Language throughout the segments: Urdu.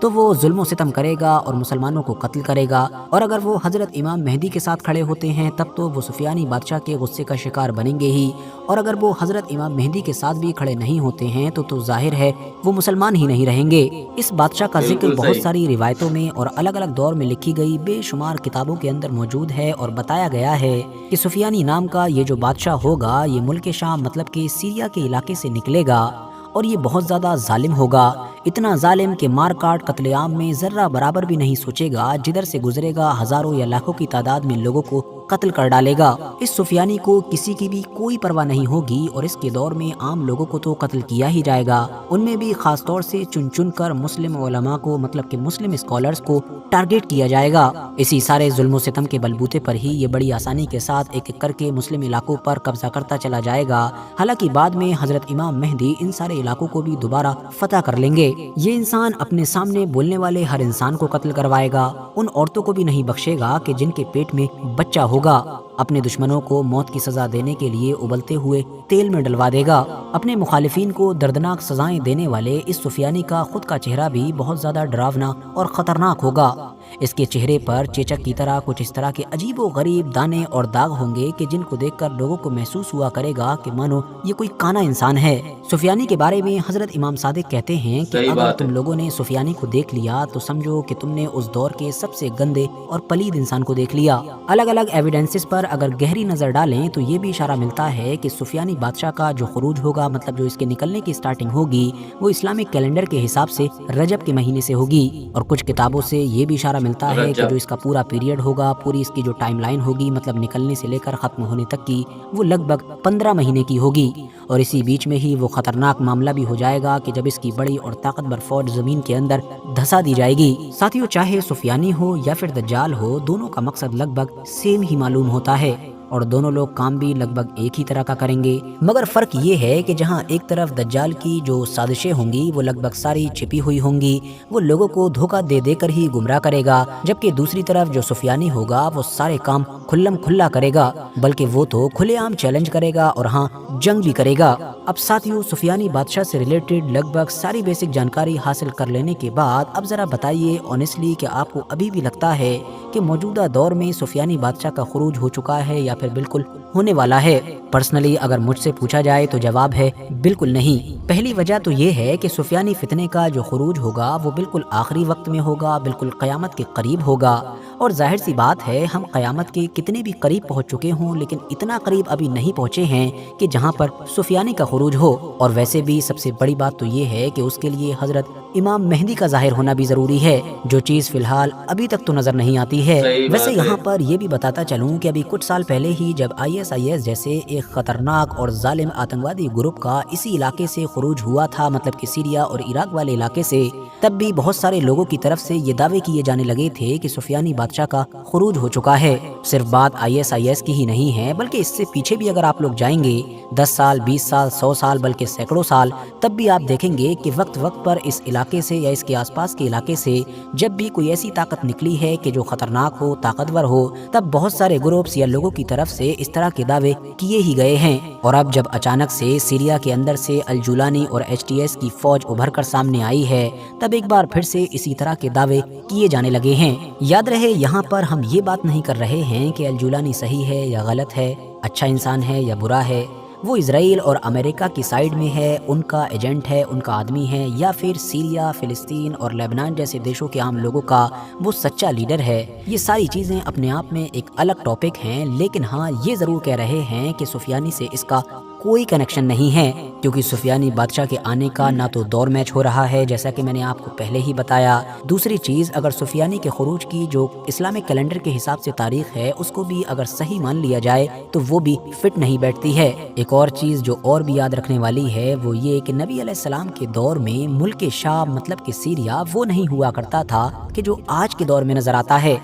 تو وہ ظلم و ستم کرے گا اور مسلمانوں کو قتل کرے گا، اور اگر وہ حضرت امام مہدی کے ساتھ کھڑے ہوتے ہیں تب تو وہ سفیانی بادشاہ کے غصے کا شکار بنیں گے ہی، اور اگر وہ حضرت امام مہدی کے ساتھ بھی کھڑے نہیں ہوتے ہیں تو ظاہر ہے وہ مسلمان ہی نہیں رہیں گے۔ اس بادشاہ کا ذکر بالکل بہت صحیح۔ ساری روایتوں میں اور الگ الگ دور میں لکھی گئی بے شمار کتابوں کے اندر موجود ہے، اور بتایا گیا ہے کہ سفیانی نام کا یہ جو بادشاہ ہوگا یہ ملک شام مطلب کہ سیریا کے علاقے سے نکلے گا، اور یہ بہت زیادہ ظالم ہوگا، اتنا ظالم کہ مار کاٹ قتل عام میں ذرہ برابر بھی نہیں سوچے گا، جدھر سے گزرے گا ہزاروں یا لاکھوں کی تعداد میں لوگوں کو قتل کر ڈالے گا۔ اس سفیانی کو کسی کی بھی کوئی پرواہ نہیں ہوگی، اور اس کے دور میں عام لوگوں کو تو قتل کیا ہی جائے گا، ان میں بھی خاص طور سے چن چن کر مسلم علماء کو مطلب کہ مسلم اسکالرز کو ٹارگیٹ کیا جائے گا۔ اسی سارے ظلم و ستم کے بلبوتے پر ہی یہ بڑی آسانی کے ساتھ ایک ایک کر کے مسلم علاقوں پر قبضہ کرتا چلا جائے گا، حالانکہ بعد میں حضرت امام مہدی ان سارے علاقوں کو بھی دوبارہ فتح کر لیں گے۔ یہ انسان اپنے سامنے بولنے والے ہر انسان کو قتل کروائے گا، ان عورتوں کو بھی نہیں بخشے گا کہ جن کے پیٹ میں بچہ ہوگا، اپنے دشمنوں کو موت کی سزا دینے کے لیے ابلتے ہوئے تیل میں ڈلوا دے گا۔ اپنے مخالفین کو دردناک سزائیں دینے والے اس سفیانی کا خود کا چہرہ بھی بہت زیادہ ڈراونا اور خطرناک ہوگا۔ اس کے چہرے پر چیچک کی طرح کچھ اس طرح کے عجیب و غریب دانے اور داغ ہوں گے کہ جن کو دیکھ کر لوگوں کو محسوس ہوا کرے گا کہ مانو یہ کوئی کانا انسان ہے۔ سفیانی کے بارے میں حضرت امام صادق کہتے ہیں کہ صحیح اگر بات تم ہے۔ لوگوں نے سفیانی کو دیکھ لیا تو سمجھو کہ تم نے اس دور کے سب سے گندے اور پلید انسان کو دیکھ لیا۔ الگ الگ ایویڈنسز پر اگر گہری نظر ڈالیں تو یہ بھی اشارہ ملتا ہے کہ سفیانی بادشاہ کا جو خروج ہوگا مطلب جو اس کے نکلنے کی سٹارٹنگ ہوگی وہ اسلامک کیلنڈر کے حساب سے رجب کے مہینے سے ہوگی، اور کچھ کتابوں سے یہ بھی اشارہ ملتا ہے کہ رجب۔ جو اس کا پورا پیریڈ ہوگا، پوری اس کی جو ٹائم لائن ہوگی مطلب نکلنے سے لے کر ختم ہونے تک کی، وہ لگ بھگ 15 مہینے کی ہوگی، اور اسی بیچ میں ہی وہ خطرناک معاملہ بھی ہو جائے گا کہ جب اس کی بڑی اور طاقتور فوج زمین کے اندر دھسا دی جائے گی۔ ساتھیوں، چاہے سفیانی ہو یا پھر دجال ہو، دونوں کا مقصد لگ بھگ سیم ہی معلوم ہوتا ہے، اور دونوں لوگ کام بھی لگ بھگ ایک ہی طرح کا کریں گے، مگر فرق یہ ہے کہ جہاں ایک طرف دجال کی جو سازشیں ہوں گی وہ لگ بھگ ساری چھپی ہوئی ہوں گی، وہ لوگوں کو دھوکہ دے دے کر ہی گمراہ کرے گا، جبکہ دوسری طرف جو سفیانی ہوگا وہ سارے کام کھلم کھلا کرے گا، بلکہ وہ تو کھلے عام چیلنج کرے گا اور ہاں جنگ بھی کرے گا۔ اب ساتھیوں، سفیانی بادشاہ سے ریلیٹڈ لگ بھگ ساری بیسک جانکاری حاصل کر لینے کے بعد اب ذرا بتائیے آنیسٹلی کہ آپ کو ابھی بھی لگتا ہے کہ موجودہ دور میں سفیانی بادشاہ کا خروج ہو چکا ہے یا پھر بالکل ہونے والا ہے؟ پرسنلی اگر مجھ سے پوچھا جائے تو جواب ہے بالکل نہیں۔ پہلی وجہ تو یہ ہے کہ سفیانی فتنے کا جو خروج ہوگا وہ بالکل آخری وقت میں ہوگا، بالکل قیامت کے قریب ہوگا، اور ظاہر سی بات ہے ہم قیامت کے کتنے بھی قریب پہنچ چکے ہوں لیکن اتنا قریب ابھی نہیں پہنچے ہیں کہ جہاں پر سفیانی کا خروج ہو، اور ویسے بھی سب سے بڑی بات تو یہ ہے کہ اس کے لیے حضرت امام مہدی کا ظاہر ہونا بھی ضروری ہے، جو چیز فی الحال ابھی تک تو نظر نہیں آتی ہے۔ صحیح ویسے بات ہے۔ یہاں پر یہ بھی بتاتا چلوں کہ ابھی کچھ سال پہلے ہی جب ISIS جیسے ایک خطرناک اور ظالم آتنکوادی گروپ کا اسی علاقے سے خروج ہوا تھا، مطلب کہ سیریا اور عراق والے علاقے سے، تب بھی بہت سارے لوگوں کی طرف سے یہ دعوے کیے جانے لگے تھے کہ سفیانی بادشاہ کا خروج ہو چکا ہے۔ صرف بات ISIS کی ہی نہیں ہے بلکہ اس سے پیچھے بھی اگر آپ لوگ جائیں گے 10 سال 20 سال 100 سال بلکہ سینکڑوں سال، تب بھی آپ دیکھیں گے کہ وقت وقت پر اس علاقے سے یا اس کے آس پاس کے علاقے سے جب بھی کوئی ایسی طاقت نکلی ہے کہ جو خطرناک ہو، طاقتور ہو، تب بہت سارے گروپس یا لوگوں کی طرف سے اس طرح کے دعوے کیے ہی گئے ہیں۔ اور اب جب اچانک سے سیریا کے اندر سے الجولانی اور HTS کی فوج ابھر کر سامنے آئی ہے، تب ایک بار پھر سے اسی طرح کے دعوے کیے جانے لگے ہیں۔ یاد رہے یہاں پر ہم یہ بات نہیں کر رہے ہیں کہ الجولانی صحیح ہے یا غلط ہے، اچھا انسان ہے یا برا ہے، وہ اسرائیل اور امریکہ کی سائیڈ میں ہے، ان کا ایجنٹ ہے، ان کا آدمی ہے، یا پھر سیریا، فلسطین اور لیبنان جیسے دیشوں کے عام لوگوں کا وہ سچا لیڈر ہے۔ یہ ساری چیزیں اپنے آپ میں ایک الگ ٹاپک ہیں، لیکن ہاں یہ ضرور کہہ رہے ہیں کہ سفیانی سے اس کا کوئی کنیکشن نہیں ہے، کیونکہ سفیانی بادشاہ کے آنے کا نہ تو دور میچ ہو رہا ہے جیسا کہ میں نے آپ کو پہلے ہی بتایا۔ دوسری چیز، اگر سفیانی کے خروج کی جو اسلامک کیلنڈر کے حساب سے تاریخ ہے اس کو بھی اگر صحیح مان لیا جائے تو وہ بھی فٹ نہیں بیٹھتی ہے۔ ایک اور چیز جو اور بھی یاد رکھنے والی ہے وہ یہ کہ نبی علیہ السلام کے دور میں ملک شام مطلب کہ سیریا وہ نہیں ہوا کرتا تھا کہ جو آج کے دور میں نظر آتا ہے۔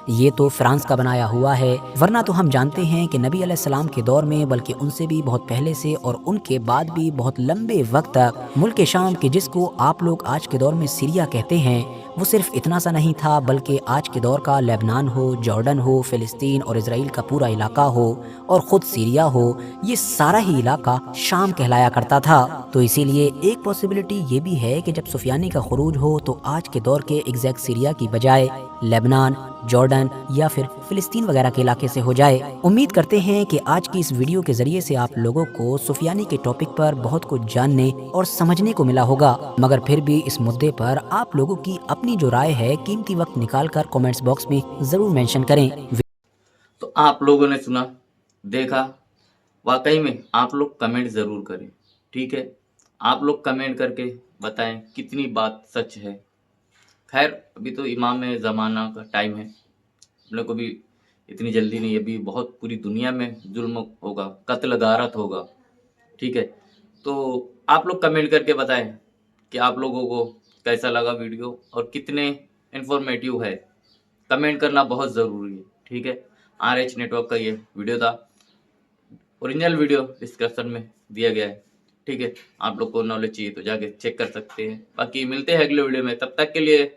یہ تو فرانس کا بنایا ہوا ہے، ورنہ تو ہم جانتے ہیں کہ نبی علیہ السلام کے دور میں بلکہ ان سے بھی بہت پہلے سے اور ان کے بعد بھی بہت لمبے وقت تک ملک شام کے جس کو آپ لوگ آج کے دور میں سیریا کہتے ہیں، وہ صرف اتنا سا نہیں تھا بلکہ آج کے دور کا لیبنان ہو، جارڈن ہو، فلسطین اور اسرائیل کا پورا علاقہ ہو اور خود سیریا ہو، یہ سارا ہی علاقہ شام کہلایا کرتا تھا۔ تو اسی لیے ایک پاسبلٹی یہ بھی ہے کہ جب سفیانی کا خروج ہو تو آج کے دور کے ایگزیکٹ سیریا کی بجائے لیبنان، جارڈن یا پھر فلسطین وغیرہ کے علاقے سے ہو جائے۔ امید کرتے ہیں کہ آج کی اس ویڈیو کے ذریعے سے آپ لوگوں کو سفیانی کے ٹاپک پر بہت کچھ جاننے اور سمجھنے کو ملا ہوگا، مگر پھر بھی اس مدعے پر آپ لوگوں کی اپنی جو رائے ہے قیمتی وقت نکال کر کامنٹس باکس میں ضرور مینشن کریں۔ تو آپ لوگوں نے سنا، دیکھا، واقعی میں آپ لوگ کمنٹ ضرور کریں، ٹھیک ہے؟ آپ لوگ کمنٹ کر کے بتائیں کتنی بات سچ ہے۔ خیر ابھی تو امام زمانہ کا ٹائم ہے، ہم لوگ کو بھی اتنی جلدی نہیں، ابھی بہت پوری دنیا میں ظلم ہوگا، قتل غارت ہوگا، ٹھیک ہے؟ تو آپ لوگ کمنٹ کر کے بتائیں کہ آپ لوگوں کو کیسا لگا ویڈیو اور کتنے انفارمیٹیو ہے، کمنٹ کرنا بہت ضروری ہے، ٹھیک ہے؟ RH نیٹ ورک کا یہ ویڈیو تھا، اوریجنل ویڈیو ڈسکرپشن میں دیا گیا ہے، ٹھیک ہے؟ آپ لوگ کو نالج چاہیے تو جا کے چیک کر سکتے ہیں، باقی ملتے ہیں اگلے ویڈیو میں، تب تک کے لیے